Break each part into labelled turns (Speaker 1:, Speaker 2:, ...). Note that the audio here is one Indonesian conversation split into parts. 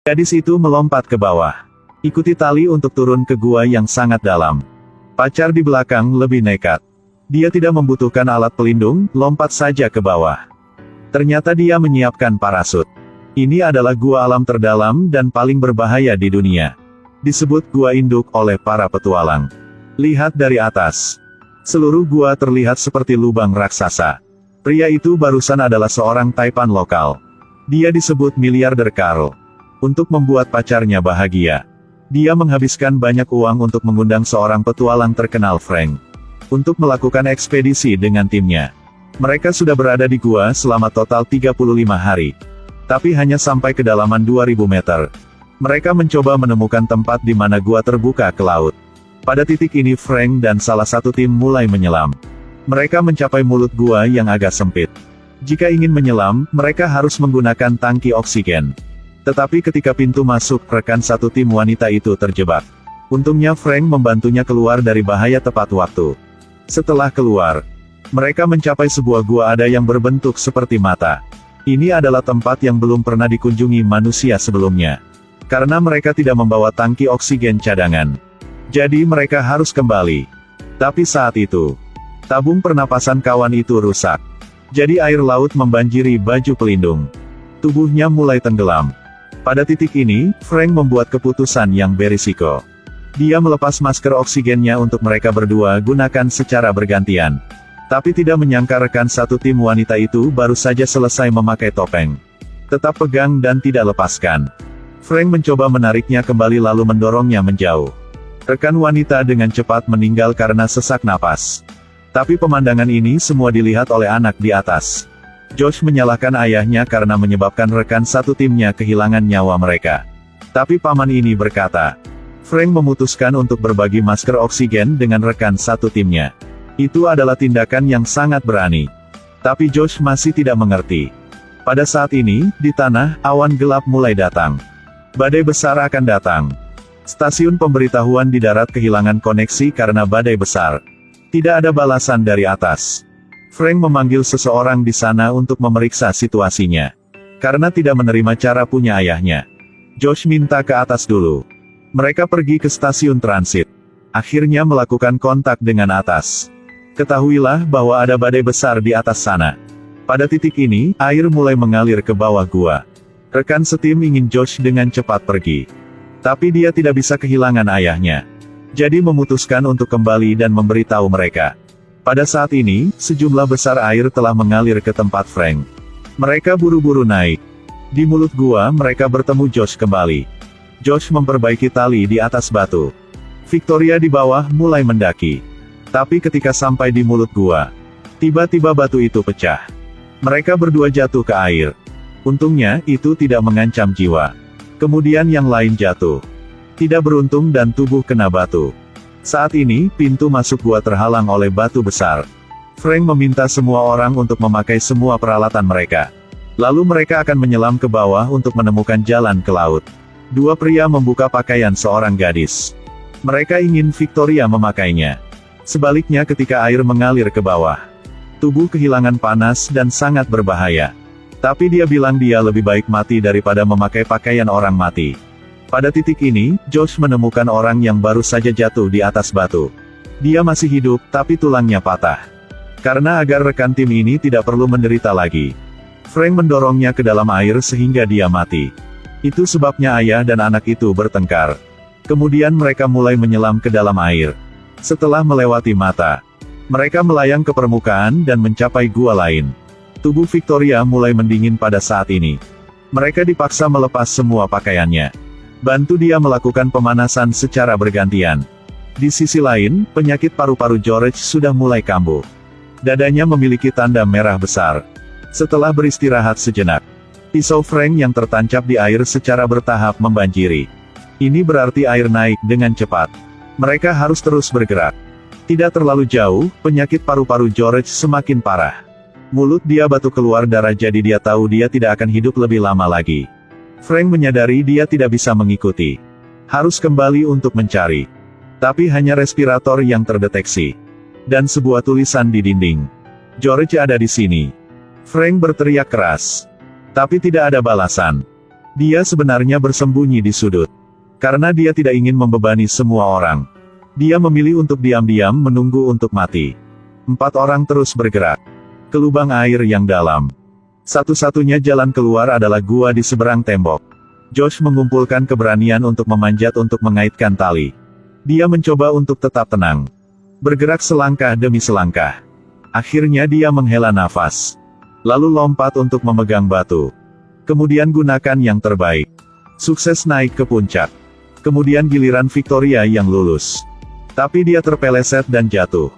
Speaker 1: Gadis itu melompat ke bawah. Ikuti tali untuk turun ke gua yang sangat dalam. Pacar di belakang lebih nekat. Dia tidak membutuhkan alat pelindung, lompat saja ke bawah. Ternyata dia menyiapkan parasut. Ini adalah gua alam terdalam dan paling berbahaya di dunia. Disebut gua induk oleh para petualang. Lihat dari atas. Seluruh gua terlihat seperti lubang raksasa. Pria itu barusan adalah seorang taipan lokal. Dia disebut miliarder Carl. Untuk membuat pacarnya bahagia, dia menghabiskan banyak uang untuk mengundang seorang petualang terkenal Frank untuk melakukan ekspedisi dengan timnya. Mereka sudah berada di gua selama total 35 hari. Tapi hanya sampai kedalaman 2000 meter. Mereka mencoba menemukan tempat di mana gua terbuka ke laut. Pada titik ini Frank dan salah satu tim mulai menyelam. Mereka mencapai mulut gua yang agak sempit. Jika ingin menyelam, mereka harus menggunakan tangki oksigen. Tetapi ketika pintu masuk, rekan satu tim wanita itu terjebak. Untungnya Frank membantunya keluar dari bahaya tepat waktu. Setelah keluar, mereka mencapai sebuah gua ada yang berbentuk seperti mata. Ini adalah tempat yang belum pernah dikunjungi manusia sebelumnya. Karena mereka tidak membawa tangki oksigen cadangan. Jadi mereka harus kembali. Tapi saat itu, tabung pernapasan kawan itu rusak. Jadi air laut membanjiri baju pelindung. Tubuhnya mulai tenggelam. Pada titik ini, Frank membuat keputusan yang berisiko. Dia melepas masker oksigennya untuk mereka berdua gunakan secara bergantian. Tapi tidak menyangka rekan satu tim wanita itu baru saja selesai memakai topeng. Tetap pegang dan tidak lepaskan. Frank mencoba menariknya kembali lalu mendorongnya menjauh. Rekan wanita dengan cepat meninggal karena sesak napas. Tapi pemandangan ini semua dilihat oleh anak di atas. Josh menyalahkan ayahnya karena menyebabkan rekan satu timnya kehilangan nyawa mereka. Tapi paman ini berkata, Frank memutuskan untuk berbagi masker oksigen dengan rekan satu timnya. Itu adalah tindakan yang sangat berani. Tapi Josh masih tidak mengerti. Pada saat ini, di tanah, awan gelap mulai datang. Badai besar akan datang. Stasiun pemberitahuan di darat kehilangan koneksi karena badai besar. Tidak ada balasan dari atas. Frank memanggil seseorang di sana untuk memeriksa situasinya. Karena tidak menerima cara punya ayahnya. Josh minta ke atas dulu. Mereka pergi ke stasiun transit. Akhirnya melakukan kontak dengan atas. Ketahuilah bahwa ada badai besar di atas sana. Pada titik ini, air mulai mengalir ke bawah gua. Rekan setim ingin Josh dengan cepat pergi. Tapi dia tidak bisa kehilangan ayahnya. Jadi memutuskan untuk kembali dan memberitahu mereka. Pada saat ini, sejumlah besar air telah mengalir ke tempat Frank. Mereka buru-buru naik. Di mulut gua mereka bertemu Josh kembali. Josh memperbaiki tali di atas batu. Victoria di bawah mulai mendaki. Tapi ketika sampai di mulut gua, tiba-tiba batu itu pecah. Mereka berdua jatuh ke air. Untungnya, itu tidak mengancam jiwa. Kemudian yang lain jatuh. Tidak beruntung dan tubuh kena batu. Saat ini, pintu masuk gua terhalang oleh batu besar. Frank meminta semua orang untuk memakai semua peralatan mereka. Lalu mereka akan menyelam ke bawah untuk menemukan jalan ke laut. Dua pria membuka pakaian seorang gadis. Mereka ingin Victoria memakainya. Sebaliknya ketika air mengalir ke bawah, tubuh kehilangan panas dan sangat berbahaya. Tapi dia bilang dia lebih baik mati daripada memakai pakaian orang mati. Pada titik ini, Josh menemukan orang yang baru saja jatuh di atas batu. Dia masih hidup, tapi tulangnya patah. Karena agar rekan tim ini tidak perlu menderita lagi, Frank mendorongnya ke dalam air sehingga dia mati. Itu sebabnya ayah dan anak itu bertengkar. Kemudian mereka mulai menyelam ke dalam air. Setelah melewati mata, mereka melayang ke permukaan dan mencapai gua lain. Tubuh Victoria mulai mendingin pada saat ini. Mereka dipaksa melepas semua pakaiannya. Bantu dia melakukan pemanasan secara bergantian. Di sisi lain, penyakit paru-paru George sudah mulai kambuh. Dadanya memiliki tanda merah besar. Setelah beristirahat sejenak, pisau Frank yang tertancap di air secara bertahap membanjiri. Ini berarti air naik dengan cepat. Mereka harus terus bergerak. Tidak terlalu jauh, penyakit paru-paru George semakin parah. Mulut dia batu keluar darah jadi dia tahu dia tidak akan hidup lebih lama lagi. Frank menyadari dia tidak bisa mengikuti. Harus kembali untuk mencari. Tapi hanya respirator yang terdeteksi. Dan sebuah tulisan di dinding. George ada di sini. Frank berteriak keras. Tapi tidak ada balasan. Dia sebenarnya bersembunyi di sudut. Karena dia tidak ingin membebani semua orang. Dia memilih untuk diam-diam menunggu untuk mati. 4 orang terus bergerak ke lubang air yang dalam. Satu-satunya jalan keluar adalah gua di seberang tembok. Josh mengumpulkan keberanian untuk memanjat untuk mengaitkan tali. Dia mencoba untuk tetap tenang. Bergerak selangkah demi selangkah. Akhirnya dia menghela nafas. Lalu lompat untuk memegang batu. Kemudian gunakan yang terbaik. Sukses naik ke puncak. Kemudian giliran Victoria yang lulus. Tapi dia terpeleset dan jatuh.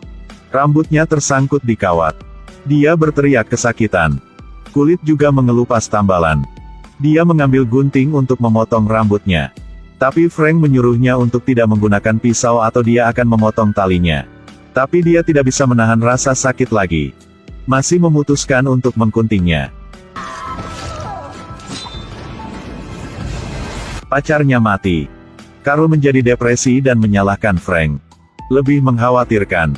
Speaker 1: Rambutnya tersangkut di kawat. Dia berteriak kesakitan. Kulit juga mengelupas tambalan. Dia mengambil gunting untuk memotong rambutnya. Tapi Frank menyuruhnya untuk tidak menggunakan pisau atau dia akan memotong talinya. Tapi dia tidak bisa menahan rasa sakit lagi. Masih memutuskan untuk mengguntingnya. Pacarnya mati. Carl menjadi depresi dan menyalahkan Frank. Lebih mengkhawatirkan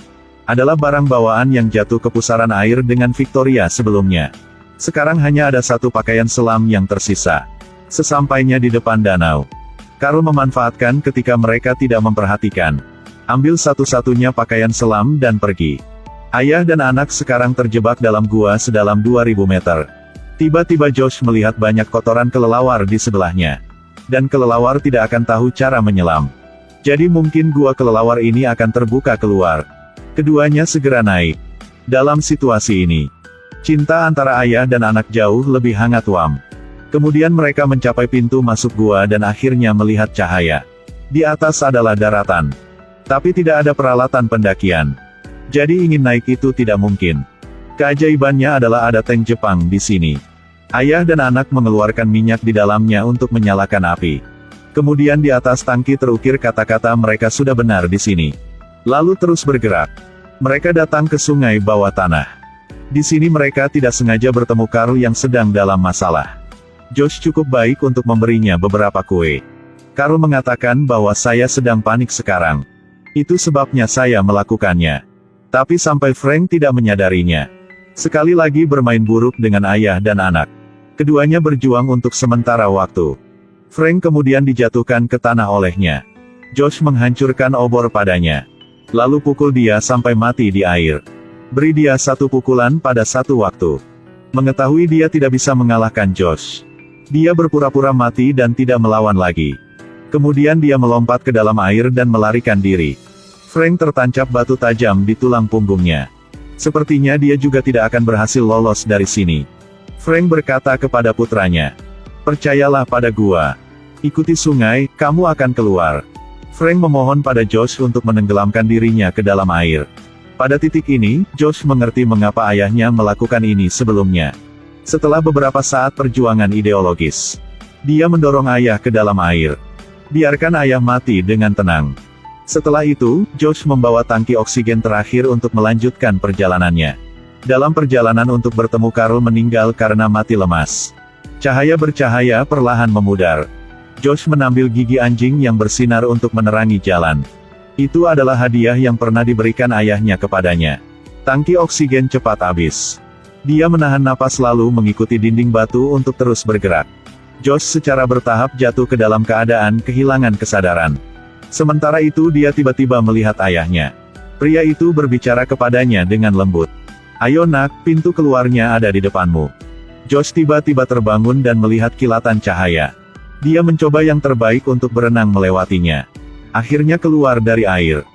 Speaker 1: adalah barang bawaan yang jatuh ke pusaran air dengan Victoria sebelumnya. Sekarang hanya ada satu pakaian selam yang tersisa. Sesampainya di depan danau, Carl memanfaatkan ketika mereka tidak memperhatikan. Ambil satu-satunya pakaian selam dan pergi. Ayah dan anak sekarang terjebak dalam gua sedalam 2000 meter. Tiba-tiba Josh melihat banyak kotoran kelelawar di sebelahnya. Dan kelelawar tidak akan tahu cara menyelam. Jadi mungkin gua kelelawar ini akan terbuka keluar. Keduanya segera naik. Dalam situasi ini, cinta antara ayah dan anak jauh lebih hangat wam. Kemudian mereka mencapai pintu masuk gua dan akhirnya melihat cahaya. Di atas adalah daratan. Tapi tidak ada peralatan pendakian. Jadi ingin naik itu tidak mungkin. Keajaibannya adalah ada tank Jepang di sini. Ayah dan anak mengeluarkan minyak di dalamnya untuk menyalakan api. Kemudian di atas tangki terukir kata-kata mereka sudah benar di sini. Lalu terus bergerak. Mereka datang ke sungai bawah tanah. Di sini mereka tidak sengaja bertemu Carl yang sedang dalam masalah. Josh cukup baik untuk memberinya beberapa kue. Carl mengatakan bahwa saya sedang panik sekarang. Itu sebabnya saya melakukannya. Tapi sampai Frank tidak menyadarinya. Sekali lagi bermain buruk dengan ayah dan anak. Keduanya berjuang untuk sementara waktu. Frank kemudian dijatuhkan ke tanah olehnya. Josh menghancurkan obor padanya. Lalu pukul dia sampai mati di air. Beri dia satu pukulan pada satu waktu. Mengetahui dia tidak bisa mengalahkan Josh, dia berpura-pura mati dan tidak melawan lagi. Kemudian dia melompat ke dalam air dan melarikan diri. Frank tertancap batu tajam di tulang punggungnya. Sepertinya dia juga tidak akan berhasil lolos dari sini. Frank berkata kepada putranya, "Percayalah pada gua. Ikuti sungai, kamu akan keluar." Frank memohon pada Josh untuk menenggelamkan dirinya ke dalam air. Pada titik ini, Josh mengerti mengapa ayahnya melakukan ini sebelumnya. Setelah beberapa saat perjuangan ideologis, dia mendorong ayah ke dalam air. Biarkan ayah mati dengan tenang. Setelah itu, Josh membawa tangki oksigen terakhir untuk melanjutkan perjalanannya. Dalam perjalanan untuk bertemu Carl meninggal karena mati lemas. Cahaya bercahaya perlahan memudar. Josh menambil gigi anjing yang bersinar untuk menerangi jalan. Itu adalah hadiah yang pernah diberikan ayahnya kepadanya. Tangki oksigen cepat habis. Dia menahan napas lalu mengikuti dinding batu untuk terus bergerak. Josh secara bertahap jatuh ke dalam keadaan kehilangan kesadaran. Sementara itu dia tiba-tiba melihat ayahnya. Pria itu berbicara kepadanya dengan lembut. "Ayo nak, pintu keluarnya ada di depanmu." Josh tiba-tiba terbangun dan melihat kilatan cahaya. Dia mencoba yang terbaik untuk berenang melewatinya. Akhirnya keluar dari air.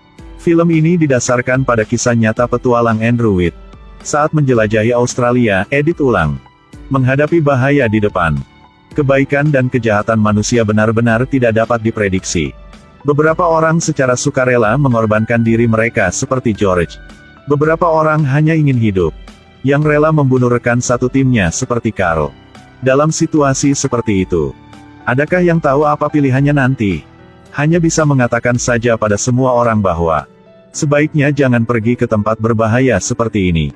Speaker 1: Film ini didasarkan pada kisah nyata petualang Andrew White. Saat menjelajahi Australia, edit ulang. Menghadapi bahaya di depan. Kebaikan dan kejahatan manusia benar-benar tidak dapat diprediksi. Beberapa orang secara sukarela mengorbankan diri mereka seperti George. Beberapa orang hanya ingin hidup. Yang rela membunuh rekan satu timnya seperti Carl. Dalam situasi seperti itu, adakah yang tahu apa pilihannya nanti? Hanya bisa mengatakan saja pada semua orang bahwa sebaiknya jangan pergi ke tempat berbahaya seperti ini.